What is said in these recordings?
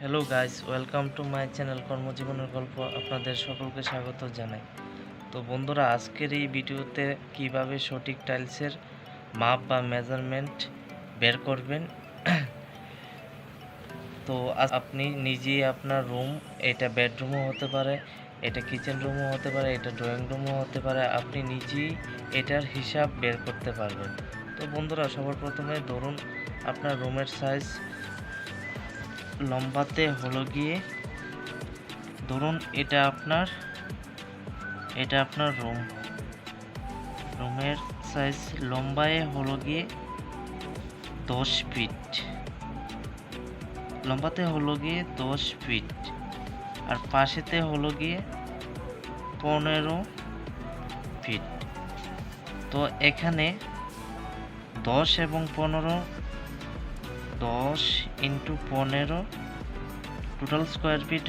Hello guys, welcome to my channel কর্মজীবনের গল্প। আপনাদের সকলকে স্বাগত জানাই। তো বন্ধুরা, আজকের এই ভিডিওতে কিভাবে সঠিক টাইলসের মাপ বা মেজারমেন্ট বের করবেন। তো আপনি নিজেই আপনার রুম, এটা বেডরুমও হতে পারে, এটা কিচেন রুমও হতে পারে, এটা ড্রয়িং রুমও হতে পারে, আপনি নিজেই এটার হিসাব বের করতে পারবেন। তো বন্ধুরা, সবার প্রথমে ধরুন আপনার রুমের সাইজ লম্বাতে হলো গিয়ে, ধরুন এটা আপনার রুমের সাইজ লম্বায় হলো গিয়ে 10 ফিট, লম্বাতে হলো গিয়ে 10 ফিট, আর পাশেতে হলো গিয়ে 15 ফিট। তো এখানে 10 এবং 15, 10 into 15, total square feet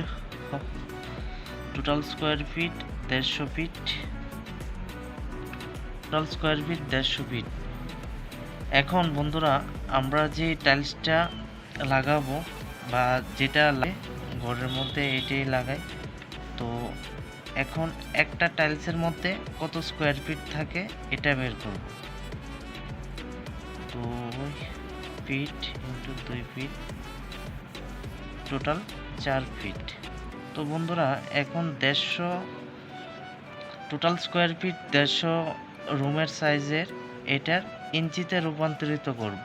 150 feet, total square feet 150 feet. এখন বন্ধুরা, আমরা যে টাইলসটা লাগাবো বা যেটা ঘরের মধ্যে এটাই লাগাই। তো এখন একটা টাইলসের মধ্যে কত স্কোয়ার ফিট থাকে এটা বের করব। 2 feet into 2 feet, total 4 feet. তো বন্ধুরা, এখন 150 টোটাল স্কোয়ার ফিট 150 রুমের সাইজের, এটার ইঞ্চিতে রূপান্তরিত করব।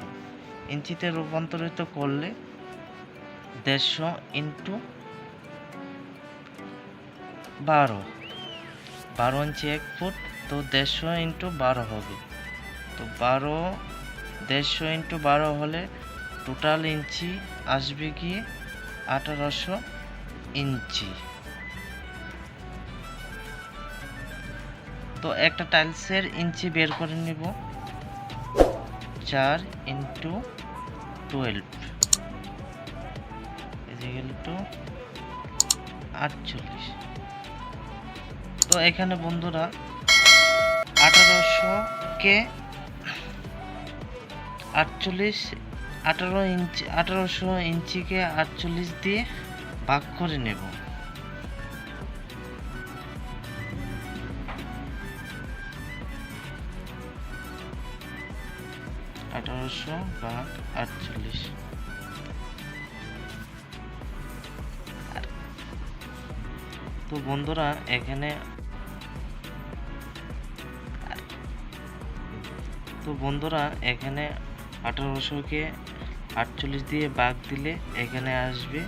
ইঞ্চিতে রূপান্তরিত করলে 150 ইন্টু 12 ইঞ্চি 1 ফুট, তো 150 ইন্টু 12 হবে। তো 150 ইন্টু 12 হলে টোটাল ইঞ্চি আসবে গিয়ে 1800 ইঞ্চি। তো একটা টাইলসের ইঞ্চি বের করে নিব। 4 ইন্টু 12 টু 48। তো এখানে বন্ধুরা 1800কে 1800 ইঞ্চিকে 48 দিয়ে ভাগ করে নেব। 1800 ভাগ 48। তো বন্ধুরা, এখানে 1800কে 48 দিয়ে ভাগ দিলে এখানে আসবে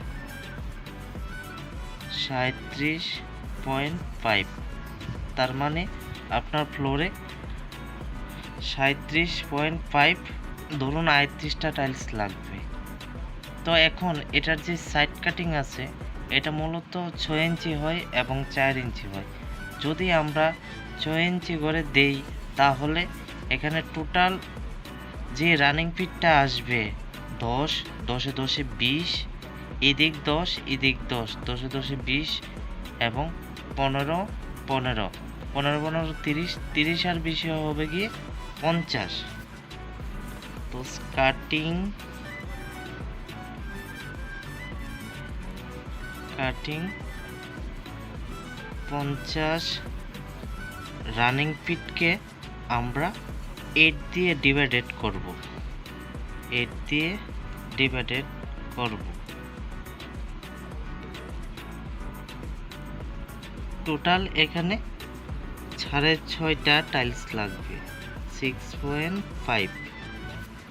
37.5। তার মানে আপনার ফ্লোরে 37.5, ধরুন 38টা টাইলস লাগবে। তো এখন এটার যে সাইড কাটিং আছে, এটা মূলত 6 ইঞ্চি হয় এবং 4 ইঞ্চি হয়। যদি আমরা 6 ইঞ্চি করে দেই, তাহলে এখানে টোটাল যে রানিং ফিটটা আসবে 10, 10 এ 10 এ 20, এদিক 10 এদিক 10, 10 এ 10 এ 20 এবং 15 15 15 15 30, 30 আর 20 হবে গিয়ে 50। তো কাটিং 50 রানিং ফিটকে আমরা 8 দিয়ে ডিভাইডেড করব। টোটাল এখানে 6.5টা টাইলস লাগবে, 6.5।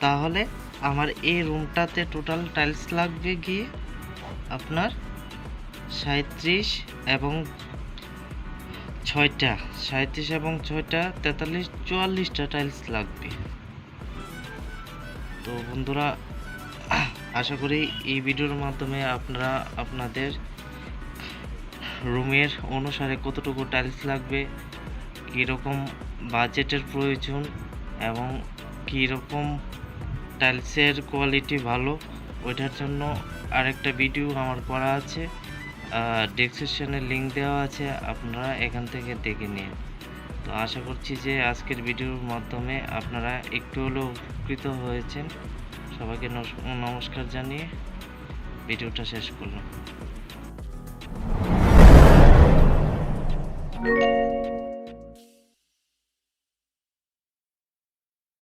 তাহলে আমার এই রুমটাতে টোটাল টাইলস লাগবে গিয়ে আপনার 37 এবং 6টা 43, 44টা টাইলস লাগবে। তো বন্ধুরা, আশা করি এই ভিডিওর মাধ্যমে আপনারা আপনাদের রুমের অনুসারে কতটুকু টাইলস লাগবে, কীরকম বাজেটের প্রয়োজন এবং কীরকম টাইলসের কোয়ালিটি ভালো, ওইটার জন্য আরেকটা ভিডিও আমার করা আছে, ডেসক্রিপশনে লিঙ্ক দেওয়া আছে, আপনারা এখান থেকে দেখে নিন। তো আশা করছি যে আজকের ভিডিওর মাধ্যমে আপনারা একটু হলেও উপকৃত হয়েছেন। সবাইকে নমস্কার জানিয়ে ভিডিওটা শেষ করলাম।